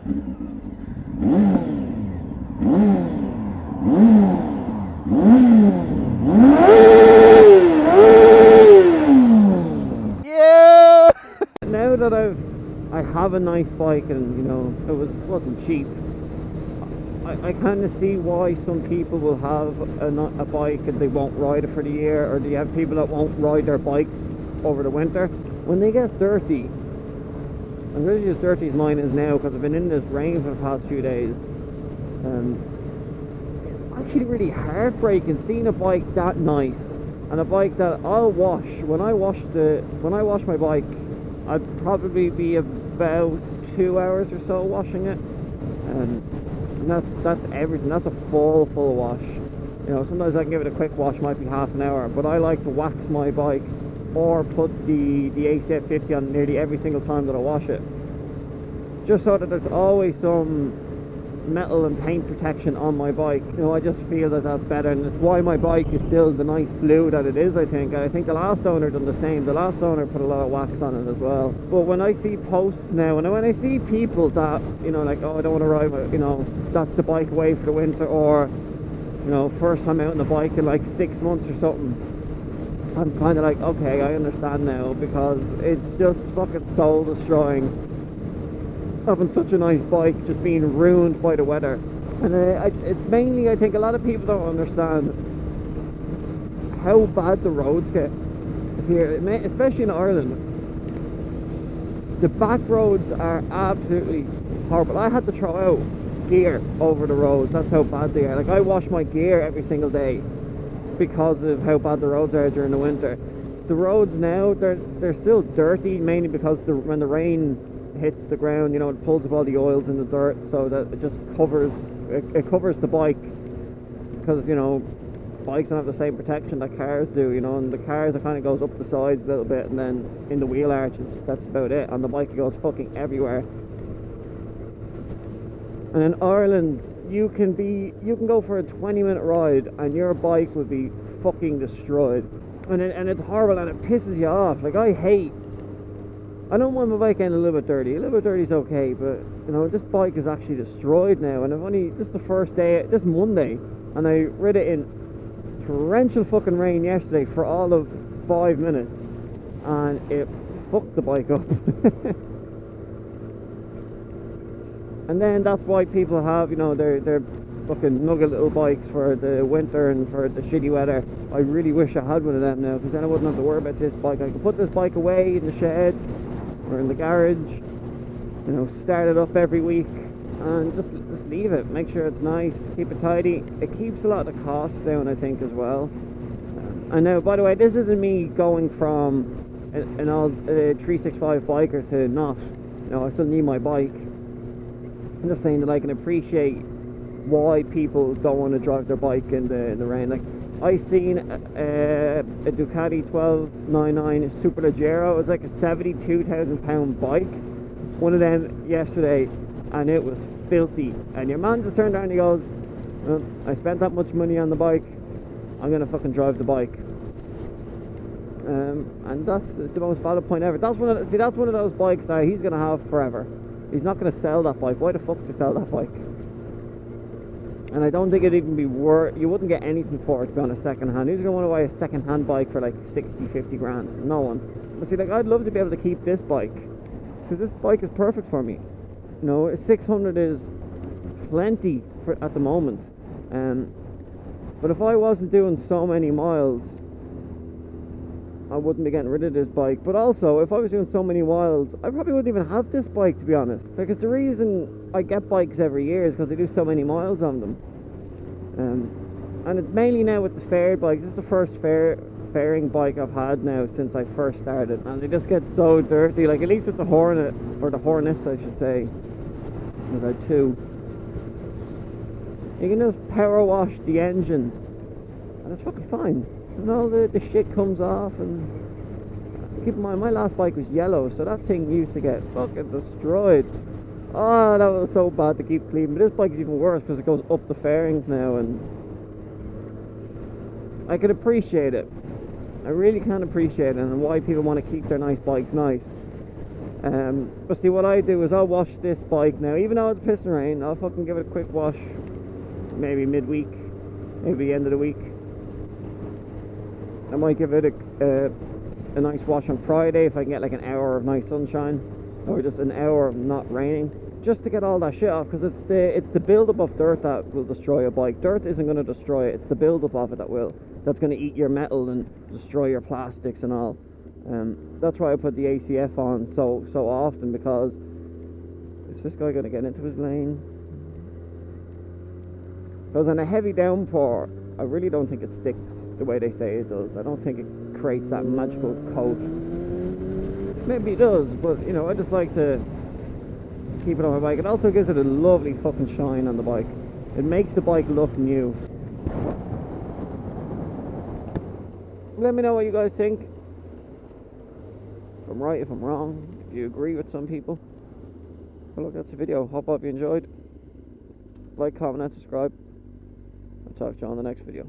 Yeah! Now that I have a nice bike, and you know, wasn't cheap, I kind of see why some people will have a bike and they won't ride it for the year, or do you have people that won't ride their bikes over the winter? When they get dirty, and really as dirty as mine is now, because I've been in this rain for the past few days, it's actually really heartbreaking seeing a bike that nice, and a bike that I'll wash. When I wash my bike, I'd probably be about 2 hours or so washing it, and that's everything. That's a full wash. You know, sometimes I can give it a quick wash, might be half an hour, but I like to wax my bike or put the ACF 50 on nearly every single time that I wash it, just so that there's always some metal and paint protection on my bike. You know, I just feel that that's better, and it's why my bike is still the nice blue that it is. I think the last owner done the same. The last owner put a lot of wax on it as well. But when I see posts now, and when I see people that, you know, like, oh, I don't want to ride with, you know, that's the bike away for the winter, or, you know, first time out on the bike in like 6 months or something, I'm kind of like, okay, I understand now, because it's just fucking soul destroying having such a nice bike just being ruined by the weather. And it's mainly, I think a lot of people don't understand how bad the roads get here, especially in Ireland. The back roads are absolutely horrible. I had to throw out gear over the roads. That's how bad they are. Like, I wash my gear every single day because of how bad the roads are during the winter. The roads now, they're still dirty, mainly because when the rain hits the ground, you know, it pulls up all the oils and the dirt, so that it just covers the bike, because, you know, bikes don't have the same protection that cars do, you know, and the cars, it kind of goes up the sides a little bit, and then in the wheel arches, that's about it. On the bike, it goes fucking everywhere. And in Ireland, you can go for a 20-minute ride and your bike would be fucking destroyed, and it's horrible, and it pisses you off. Like, I don't mind my bike getting a little bit dirty. A little bit dirty is okay, but, you know, this bike is actually destroyed now, and this is the first day, this Monday, and I rid it in torrential fucking rain yesterday for all of 5 minutes, and it fucked the bike up. And then that's why people have, you know, their fucking nugget little bikes for the winter and for the shitty weather. I really wish I had one of them now, because then I wouldn't have to worry about this bike. I could put this bike away in the shed or in the garage, you know, start it up every week and just leave it, make sure it's nice, keep it tidy. It keeps a lot of the costs down, I think, as well. And now, by the way, this isn't me going from an old 365 biker to not, you know, I still need my bike. I'm just saying that I can appreciate why people don't want to drive their bike in the rain. Like, I seen a Ducati 1299 Superleggero. It's like a £72,000 bike, one of them yesterday, and it was filthy. And your man just turned around and he goes, well, I spent that much money on the bike, I'm gonna fucking drive the bike. And that's the most valid point ever. That's one of those bikes that he's gonna have forever. He's not gonna sell that bike. Why the fuck to sell that bike? And I don't think it'd even be worth, you wouldn't get anything for it to be on a second hand. Who's going to want to buy a second hand bike for like 60, 50 grand? No one. But see, like, I'd love to be able to keep this bike, because this bike is perfect for me. You know, 600 is plenty at the moment. But if I wasn't doing so many miles, I wouldn't be getting rid of this bike. But also, if I was doing so many miles, I probably wouldn't even have this bike, to be honest. Because the reason I get bikes every year is because I do so many miles on them. And it's mainly now with the faired bikes. This is the first fairing bike I've had now since I first started, and they just get so dirty. Like, at least with the Hornet, or the Hornets I should say, there's like two, you can just power wash the engine and it's fucking fine, and all the shit comes off. And keep in mind, my last bike was yellow, so that thing used to get fucking destroyed. Oh, that was so bad to keep clean. But this bike is even worse because it goes up the fairings now, and I can appreciate it. I really can appreciate it, and why people want to keep their nice bikes nice. But see, what I do is I'll wash this bike now, even though it's pissing rain. I'll fucking give it a quick wash, maybe midweek, maybe end of the week. I might give it a nice wash on Friday if I can get like an hour of nice sunshine, or just an hour of not raining, just to get all that shit off. Because it's the build-up of dirt that will destroy a bike. Dirt isn't going to destroy it, it's the build-up of it that's going to eat your metal and destroy your plastics and all. That's why I put the ACF on so often, because is this guy going to get into his lane? Because in a heavy downpour, I really don't think it sticks the way they say it does. I don't think it creates that magical coat. Maybe it does, but you know, I just like to keep it on my bike. It also gives it a lovely fucking shine on the bike. It makes the bike look new. Let me know what you guys think. If I'm right, if I'm wrong, if you agree with some people. But look, that's the video. Hope you enjoyed. Like, comment and subscribe. I'll talk to you on the next video.